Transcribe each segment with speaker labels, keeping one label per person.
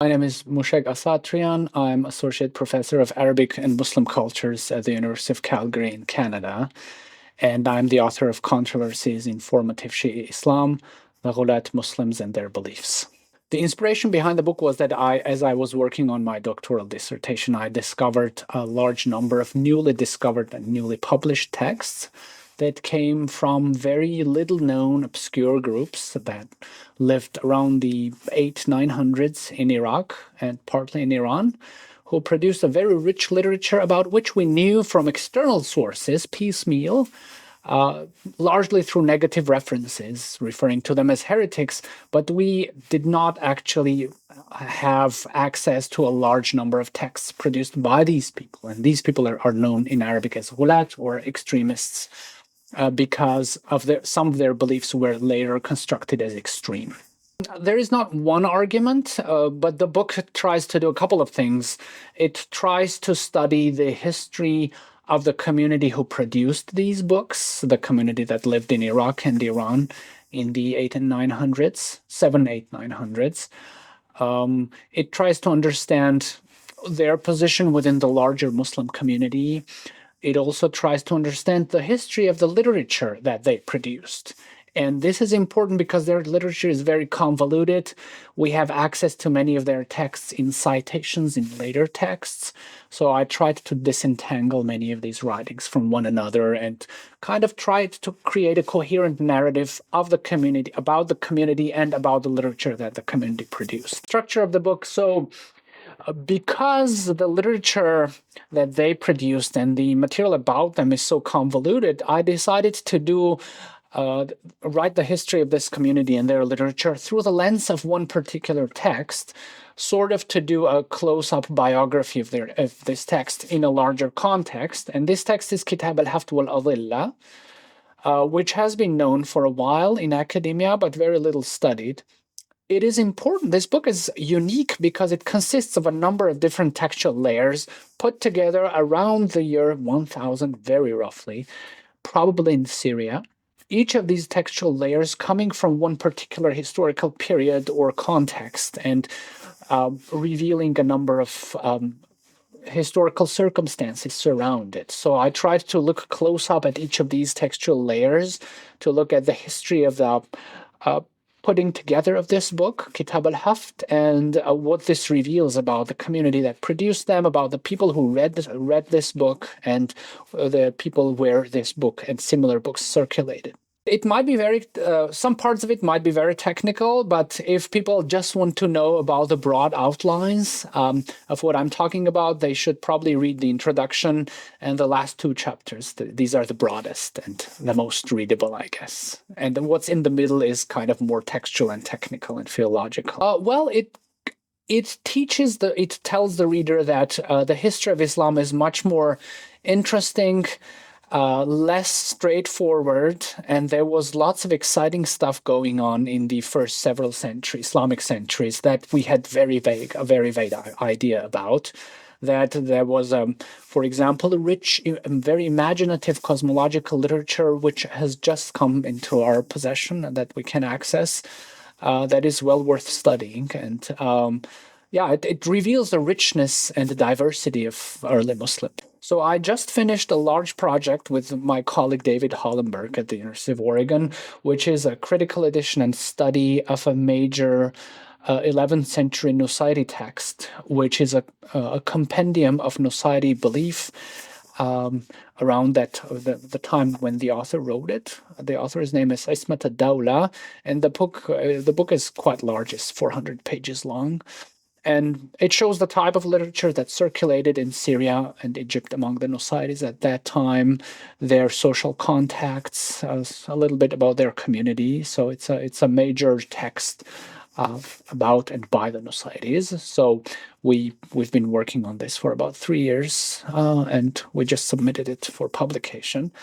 Speaker 1: My name is Mushegh Asatryan. I'm Associate Professor of Arabic and Muslim Cultures at the University of Calgary in Canada. And I'm the author of Controversies in Formative Shi'i Islam, the Ghulat Muslims and Their Beliefs. The inspiration behind the book was that as I was working on my doctoral dissertation, I discovered a large number of newly discovered and newly published texts that came from very little known obscure groups that lived around the 900s in Iraq and partly in Iran, who produced a very rich literature about which we knew from external sources piecemeal, largely through negative references, referring to them as heretics, but we did not actually have access to a large number of texts produced by these people. And these people are known in Arabic as Ghulat, or extremists, because of some of their beliefs were later constructed as extreme. There is not one argument, but the book tries to do a couple of things. It tries to study the history of the community who produced these books, the community that lived in Iraq and Iran in the 8 and 900s, 7, 8, 900s. It tries to understand their position within the larger Muslim community. It also tries to understand the history of the literature that they produced. And this is important because their literature is very convoluted. We have access to many of their texts in citations in later texts. So I tried to disentangle many of these writings from one another and kind of tried to create a coherent narrative of the community, about the community and about the literature that the community produced. Structure of the book. So because the literature that they produced and the material about them is so convoluted, I decided to write the history of this community and their literature through the lens of one particular text, sort of to do a close-up biography of this text in a larger context. And this text is Kitab al-Haft wal-Adilla, which has been known for a while in academia, but very little studied. It is important. This book is unique because it consists of a number of different textual layers put together around the year 1000, very roughly, probably in Syria. Each of these textual layers coming from one particular historical period or context and revealing a number of historical circumstances surround it. So I tried to look close up at each of these textual layers to look at the history of the putting together of this book, Kitab al-Haft, and what this reveals about the community that produced them, about the people who read this book, and the people where this book and similar books circulated. It might be some parts of it might be very technical, but if people just want to know about the broad outlines of what I'm talking about, they should probably read the introduction and the last two chapters. These are the broadest and the most readable, I guess. And then what's in the middle is kind of more textual and technical and theological. Well, it tells the reader that the history of Islam is much more interesting, less straightforward, and there was lots of exciting stuff going on in the first several Islamic centuries that we had a very vague idea about. That there was, for example, a rich, very imaginative cosmological literature which has just come into our possession and that we can access, that is well worth studying. And it reveals the richness and the diversity of early Muslim. So I just finished a large project with my colleague David Hollenberg at the University of Oregon, which is a critical edition and study of a major 11th century Nusayri text, which is a compendium of Nusayri belief around the time when the author wrote it. The author's name is Ismat ad-Dawla, and the book is quite large. It's 400 pages long. And it shows the type of literature that circulated in Syria and Egypt among the Nusayris at that time, their social contacts, a little bit about their community. So it's a major text about and by the Nusayris. So we've been working on this for about 3 years, and we just submitted it for publication.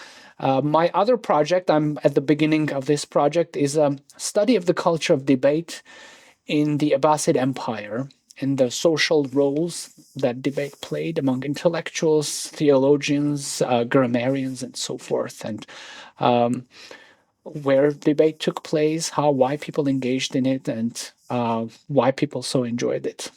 Speaker 1: My other project, I'm at the beginning of this project, is a study of the culture of debate in the Abbasid Empire, and the social roles that debate played among intellectuals, theologians, grammarians, and so forth, and where debate took place, why people engaged in it, and why people so enjoyed it.